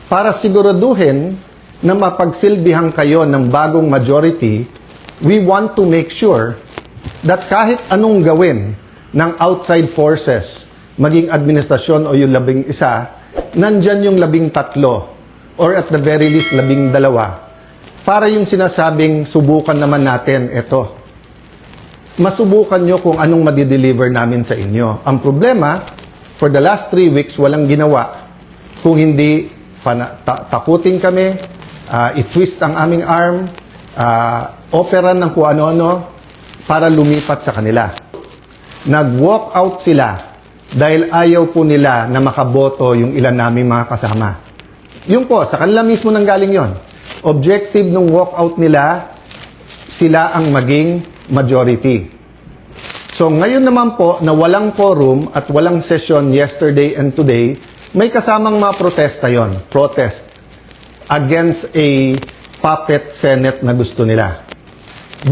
Para siguraduhin na mapagsilbihan kayo ng bagong majority, we want to make sure that kahit anong gawin ng outside forces, maging administrasyon o yung 11, nandyan yung 13 or at the very least 12 para yung sinasabing subukan naman natin ito. Masubukan nyo kung anong madideliver namin sa inyo. Ang problema, for the last 3 weeks, walang ginawa. Kung hindi, takutin kami, i-twist ang aming arm, operan ng kung ano-ano para lumipat sa kanila. Nag-walk out sila dahil ayaw po nila na makaboto yung ilan naming mga kasama. Yun po, sa kanila mismo nanggaling yon. Objective ng walk out nila, sila ang maging majority. So ngayon naman po na walang quorum at walang session yesterday and today, may kasamang mga protesta yon, protest against a puppet Senate na gusto nila.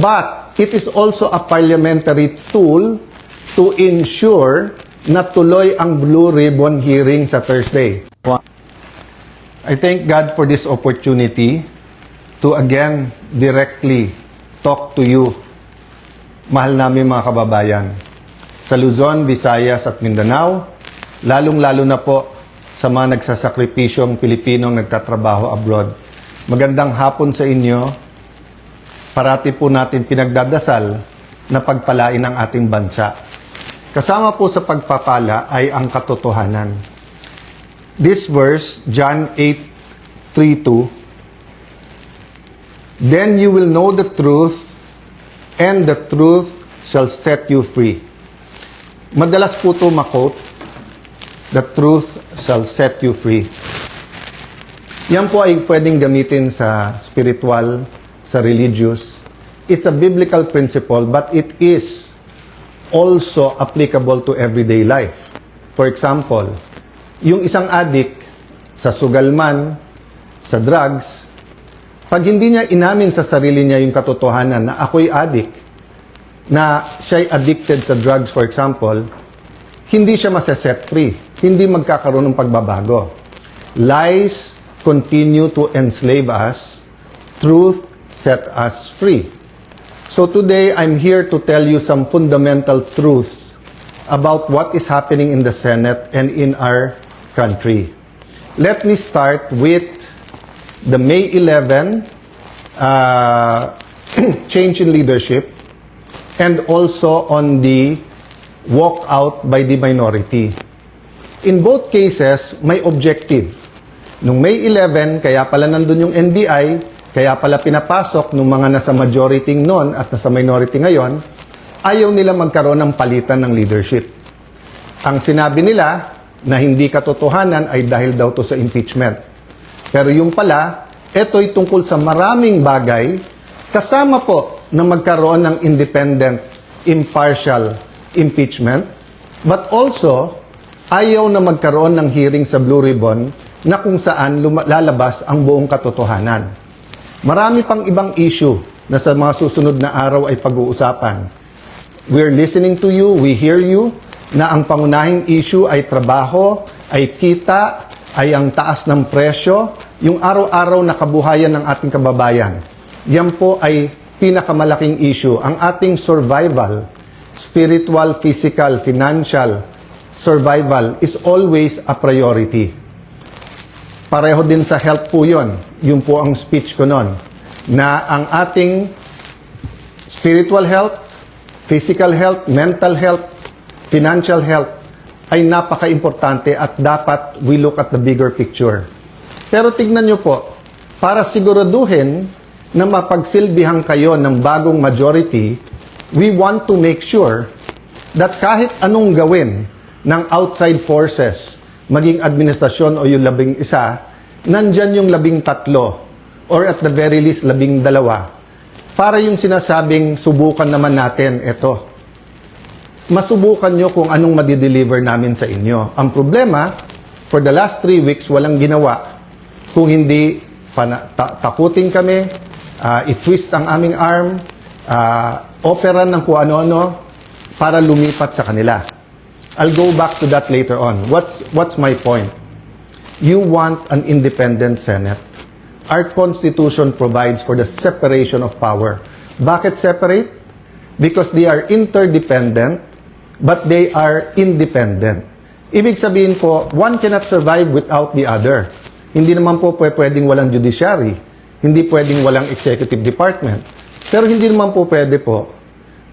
But it is also a parliamentary tool to ensure na tuloy ang Blue Ribbon hearing sa Thursday. I thank God for this opportunity to again directly talk to you, mahal namin mga kababayan, sa Luzon, Visayas at Mindanao, lalong-lalo na po sa mga nagsasakripisyong Pilipinong nagtatrabaho abroad. Magandang hapon sa inyo. Parati po natin pinagdadasal na pagpalain ang ating bansa. Kasama po sa pagpapala ay ang katotohanan. This verse, John 8:32, "Then you will know the truth, and the truth shall set you free." Madalas po ito makot, "The truth shall set you free." Yan po ay pwedeng gamitin sa spiritual, sa religious. It's a biblical principle, but it is also applicable to everyday life. For example, yung isang addict sa sugal man, sa drugs, pag hindi niya inamin sa sarili niya yung katotohanan na ako'y addict, na siya'y addicted sa drugs, for example, hindi siya masaset free. Hindi magkakaroon ng pagbabago. Lies continue to enslave us. Truth set us free. So today, I'm here to tell you some fundamental truths about what is happening in the Senate and in our country. Let me start with the May 11 change in leadership and also on the walkout by the minority. In both cases, may objective. Nung May 11, kaya pala nandun yung NBI, kaya pala pinapasok nung mga nasa majority noon at nasa minority ngayon, ayaw nila magkaroon ng palitan ng leadership. Ang sinabi nila na hindi katotohanan ay dahil daw to sa impeachment. Pero yung pala, ito'y tungkol sa maraming bagay, kasama po na magkaroon ng independent, impartial impeachment, but also, ayaw na magkaroon ng hearing sa Blue Ribbon na kung saan lalabas ang buong katotohanan. Marami pang ibang issue na sa mga susunod na araw ay pag-uusapan. We're listening to you, we hear you, na ang pangunahing issue ay trabaho, ay kita, ay ang taas ng presyo, yung araw-araw na kabuhayan ng ating kababayan. Yan po ay pinakamalaking issue. Ang ating survival, spiritual, physical, financial survival is always a priority. Pareho din sa health po yun. Yun po ang speech ko nun. Na ang ating spiritual health, physical health, mental health, financial health ay napaka-importante at dapat we look at the bigger picture. Pero tignan nyo po, para siguraduhin na mapagsilbihan kayo ng bagong majority, we want to make sure that kahit anong gawin ng outside forces, maging administrasyon o yung 11, nandyan yung 13 or at the very least 12 para yung sinasabing subukan naman natin ito. Masubukan nyo kung anong madideliver namin sa inyo. Ang problema, for the last 3 weeks, walang ginawa. Kung hindi, takutin kami, i-twist ang aming arm, operan ng kung ano-ano para lumipat sa kanila. I'll go back to that later on. What's my point? you want an independent Senate. Our Constitution provides for the separation of power. Bakit separate? Because they are interdependent, but they are independent. Ibig sabihin po, one cannot survive without the other. Hindi naman po pwedeng walang judiciary, hindi pwedeng walang executive department. Pero hindi naman po pwede po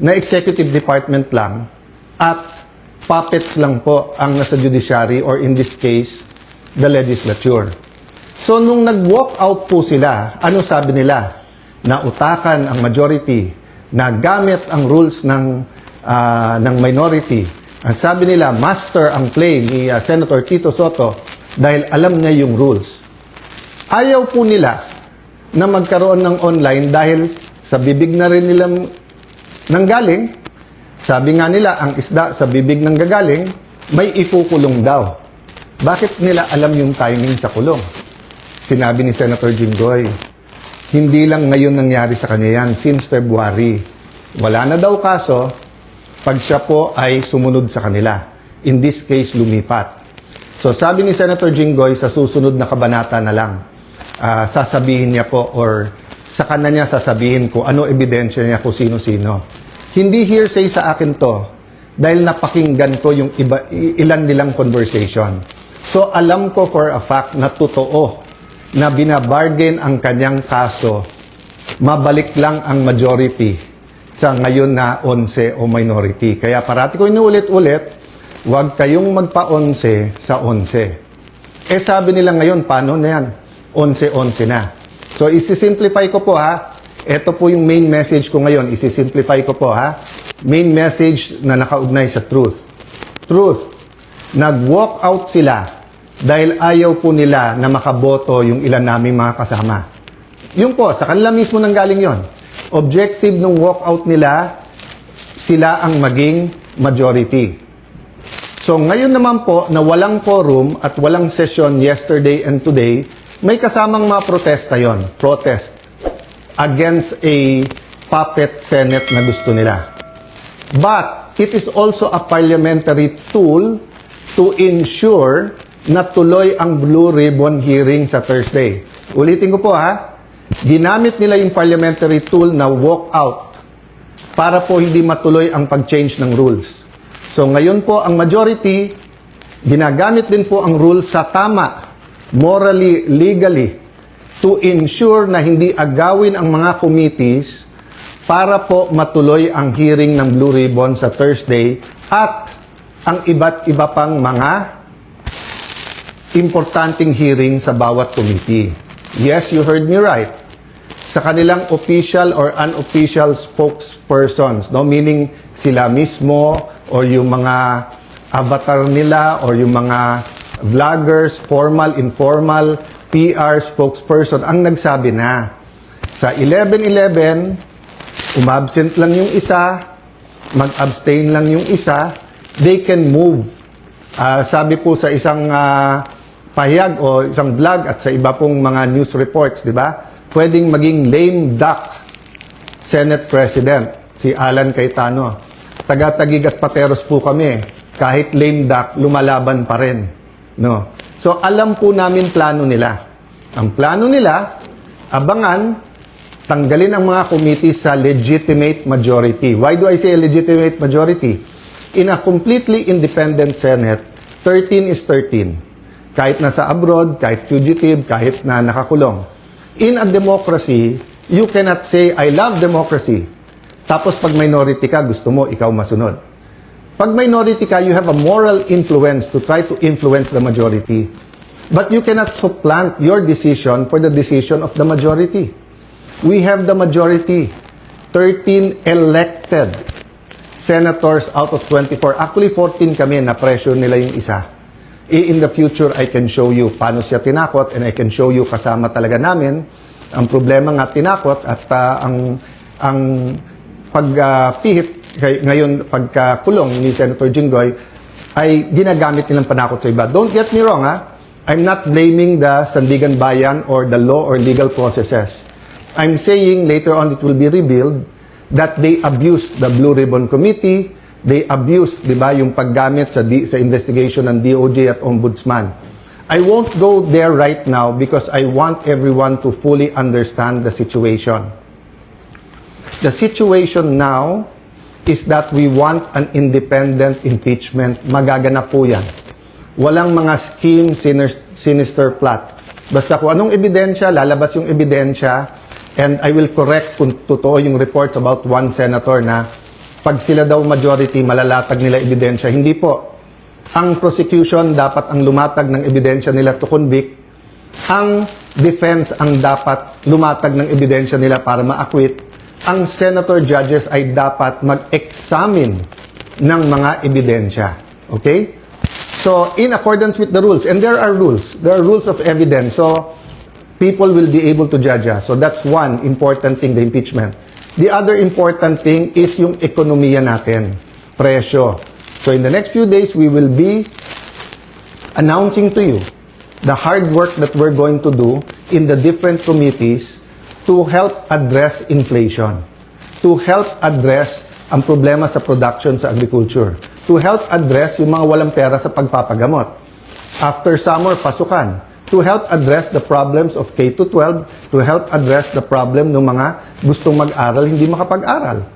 na executive department lang at puppets lang po ang nasa judiciary or in this case, the legislature. So nung nag-walk out po sila, ano sabi nila? Na utakan ang majority, na gamit ang rules ng minority. Ang sabi nila, master ang play ni Senator Tito Sotto dahil alam niya yung rules. Ayaw po nila na magkaroon ng online dahil sa bibig na rin nilang nanggaling. Sabi nga nila, ang isda sa bibig ng gagaling, may ikukulong daw. Bakit nila alam yung timing sa kulong? Sinabi ni Senator Jinggoy, hindi lang ngayon nangyari sa kanya yan, since February. Wala na daw kaso, pag siya po ay sumunod sa kanila. In this case, lumipat. So sabi ni Senator Jinggoy, sa susunod na kabanata na lang, sasabihin niya po or sa kanya niya sasabihin ko ano ebidensya niya kung sino-sino. Hindi hearsay sa akin to dahil napakinggan ko yung ilan nilang conversation. So alam ko for a fact na totoo na binabargain ang kanyang kaso, mabalik lang ang majority sa ngayon na 11 o minority. Kaya parati ko inuulit-ulit, huwag kayong magpa-11 sa 11. Eh sabi nila ngayon, paano na yan? 11-11 na. So isi-simplify ko po ha. Ito po yung main message ko ngayon. Isi-simplify ko po ha. Main message na nakaugnay sa truth. Truth. Nag-walk out sila dahil ayaw po nila na makaboto yung ilan naming mga kasama. Yung po, sa kanila mismo nanggaling yon. Objective ng walkout nila, sila ang maging majority. So ngayon naman po na walang quorum at walang session yesterday and today, may kasamang mga protesta yon. Protest against a puppet Senate na gusto nila. But it is also a parliamentary tool to ensure na tuloy ang Blue Ribbon hearing sa Thursday. Ulitin ko po ha. Ginamit nila yung parliamentary tool na walk out para po hindi matuloy ang pag-change ng rules. So ngayon po ang majority, ginagamit din po ang rules sa tama, morally, legally, to ensure na hindi agawin ang mga committees para po matuloy ang hearing ng Blue Ribbon sa Thursday at ang iba't iba pang mga importanteng hearing sa bawat committee. Yes, you heard me right. Sa kanilang official or unofficial spokespersons, no? Meaning sila mismo or yung mga avatar nila or yung mga vloggers, formal, informal, PR spokesperson ang nagsabi na sa 11-11, umabsent lang yung isa, mag-abstain lang yung isa, they can move. Sabi po sa isang pahayag o isang vlog at sa iba pong mga news reports, di ba? Pwedeng maging lame duck Senate President, si Alan Cayetano. Taga-Tagig at Pateros po kami. Kahit lame duck, lumalaban pa rin. No? So, alam po namin plano nila. Ang plano nila, abangan, tanggalin ang mga committee sa legitimate majority. Why do I say legitimate majority? In a completely independent Senate, 13 is 13. Kahit nasa abroad, kahit fugitive, kahit na nakakulong. In a democracy, you cannot say, I love democracy. Tapos pag minority ka, gusto mo, ikaw masunod. Pag minority ka, you have a moral influence to try to influence the majority. But you cannot supplant your decision for the decision of the majority. We have the majority. 13 elected senators out of 24. Actually, 14 kami, na-pressure nila yung isa. In the future, I can show you paano siya tinakot and I can show you kasama talaga namin. Ang problema nga tinakot at ang pagpihit ngayon pagkakulong ni Senator Jinggoy ay ginagamit nilang panakot sa iba. Don't get me wrong ha. I'm not blaming the Sandigan Bayan or the law or legal processes. I'm saying later on it will be revealed that they abused the Blue Ribbon Committee. They abused, di ba, yung paggamit sa investigation ng DOJ at Ombudsman. I won't go there right now because I want everyone to fully understand the situation. The situation now is that we want an independent impeachment. Magaganap po yan. Walang mga scheme, sinister plot. Basta kung anong ebidensya, lalabas yung ebidensya, and I will correct kung totoo yung reports about one senator na pag sila daw majority, malalatag nila ebidensya. Hindi po. Ang prosecution dapat ang lumatag ng ebidensya nila to convict. Ang defense ang dapat lumatag ng ebidensya nila para ma-acquit. Ang senator judges ay dapat mag-examine ng mga ebidensya. Okay? So, in accordance with the rules, and there are rules of evidence. So, people will be able to judge us. So, that's one important thing, the impeachment. The other important thing is yung ekonomiya natin, presyo. So in the next few days, we will be announcing to you the hard work that we're going to do in the different committees to help address inflation, to help address ang problema sa production sa agriculture, to help address yung mga walang pera sa pagpapagamot. After summer, pasukan. To help address the problems of K-12, to help address the problem ng mga gustong mag-aral, hindi makapag-aral.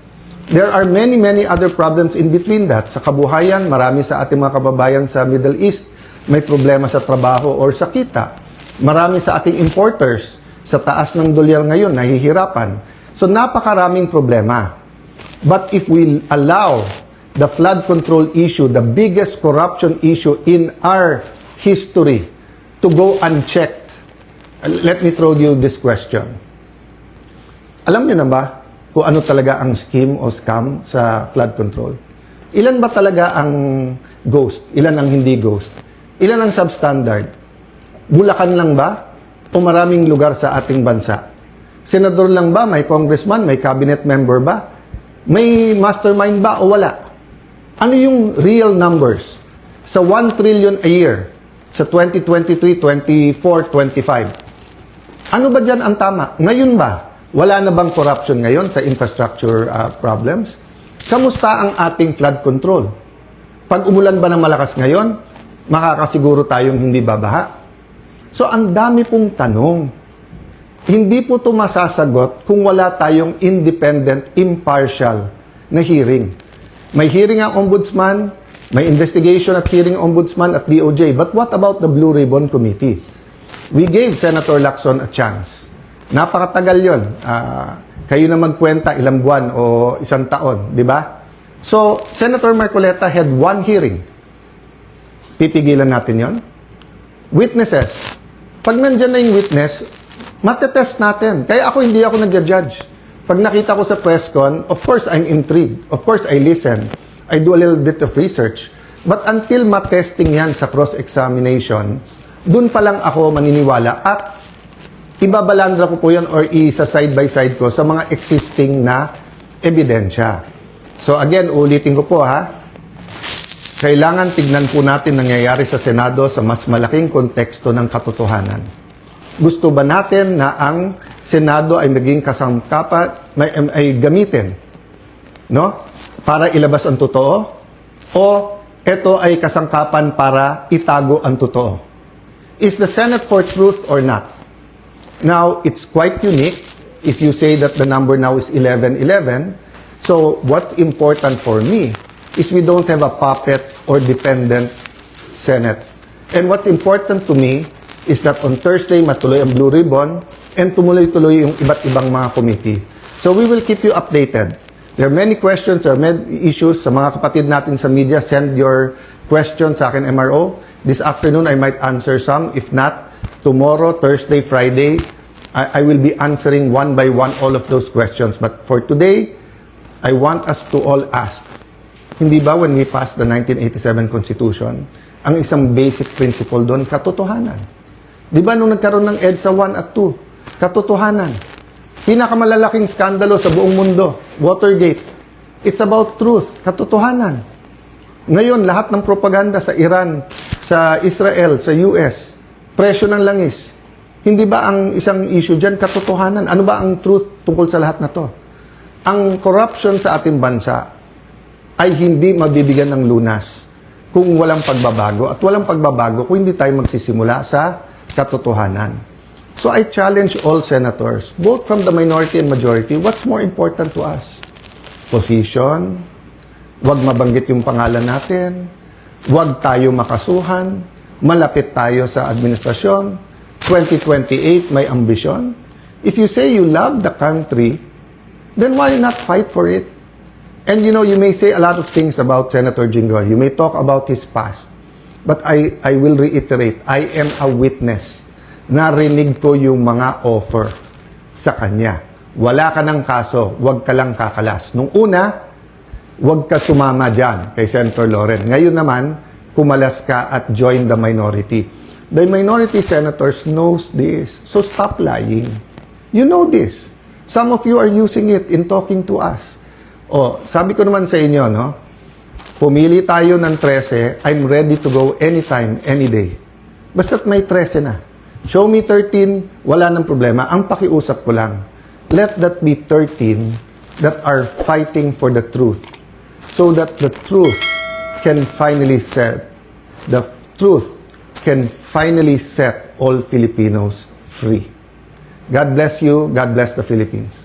There are many other problems in between that. Sa kabuhayan, marami sa ating mga kababayan sa Middle East may problema sa trabaho or sa kita. Marami sa ating importers sa taas ng dolyar ngayon, nahihirapan. So napakaraming problema. But if we allow the flood control issue, the biggest corruption issue in our history, to go unchecked. Let me throw you this question. Alam niyo na ba kung ano talaga ang scheme o scam sa flood control? Ilan ba talaga ang ghost? Ilan ang hindi ghost? Ilan ang substandard? Bulacan lang ba? O maraming lugar sa ating bansa? Senador lang ba? May congressman? May cabinet member ba? May mastermind ba o wala? Ano yung real numbers? Sa 1 trillion a year, sa 2023, 24, 25. Ano ba dyan ang tama? Ngayon ba? Wala na bang corruption ngayon sa infrastructure problems? Kamusta ang ating flood control? Pag umulan ba ng malakas ngayon, makakasiguro tayong hindi babaha? So, ang dami pong tanong. Hindi po ito masasagot kung wala tayong independent, impartial na hearing. May hearing ang ombudsman, may investigation at hearing ombudsman at DOJ. But what about the Blue Ribbon Committee? We gave Senator Lacson a chance. Napakatagal yun. Kayo na magkwenta ilang buwan o isang taon, di ba? So, Senator Marcoleta had one hearing. Pipigilan natin yon. Witnesses. Pag nandyan na yung witness, matetest natin. Kaya hindi ako nag-judge. Pag nakita ko sa press con, of course, I'm intrigued. Of course, I listen. I do a little bit of research. But until matesting yan sa cross-examination, dun pa lang ako maniniwala at ibabalandra ko po yan or isa side by side ko sa mga existing na ebidensya. So again, ulitin ko po ha, kailangan tignan po natin nangyayari sa Senado sa mas malaking konteksto ng katotohanan. Gusto ba natin na ang Senado ay maging kasangkapan, ay gamitin, no? Para ilabas ang totoo? O ito ay kasangkapan para itago ang totoo? Is the Senate for truth or not? Now, it's quite unique if you say that the number now is 11-11. So, what's important for me is we don't have a puppet or dependent Senate. And what's important to me is that on Thursday, matuloy ang Blue Ribbon and tumuloy-tuloy yung iba't ibang mga committee. So, we will keep you updated. There are many questions, there are many issues. Sa mga kapatid natin sa media, send your questions sa akin, MRO. This afternoon, I might answer some. If not, tomorrow, Thursday, Friday, I will be answering one by one all of those questions. But for today, I want us to all ask, hindi ba when we passed the 1987 Constitution, ang isang basic principle doon, katotohanan. Di ba nung nagkaroon ng EDSA 1 at 2, katotohanan. Pinakamalalaking skandalo sa buong mundo, Watergate. It's about truth, katotohanan. Ngayon, lahat ng propaganda sa Iran, sa Israel, sa US, presyo ng langis. Hindi ba ang isang issue dyan, katotohanan? Ano ba ang truth tungkol sa lahat na to? Ang corruption sa ating bansa ay hindi mabibigyan ng lunas kung walang pagbabago. At walang pagbabago kung hindi tayo magsisimula sa katotohanan. So I challenge all senators, both from the minority and majority, what's more important to us? Position, wag mabanggit yung pangalan natin, wag tayo makasuhan, malapit tayo sa administrasyon, 2028 may ambisyon. If you say you love the country, then why not fight for it? And you know, you may say a lot of things about Senator Jinggoy. You may talk about his past. But I will reiterate, I am a witness. Narinig ko yung mga offer sa kanya. Wala ka ng kaso, wag ka lang kakalas. Nung una, wag ka sumama dyan kay Senator Loren. Ngayon naman, kumalas ka at join the minority. The minority senators knows this. So stop lying. You know this. Some of you are using it in talking to us. Oh, sabi ko naman sa inyo, no? Pumili tayo ng 13, I'm ready to go anytime, any day. Basta't may 13 na. Show me 13, wala nang problema. Ang pakiusap ko lang, let that be 13 that are fighting for the truth. So that the truth can finally set all Filipinos free. God bless you. God bless the Philippines.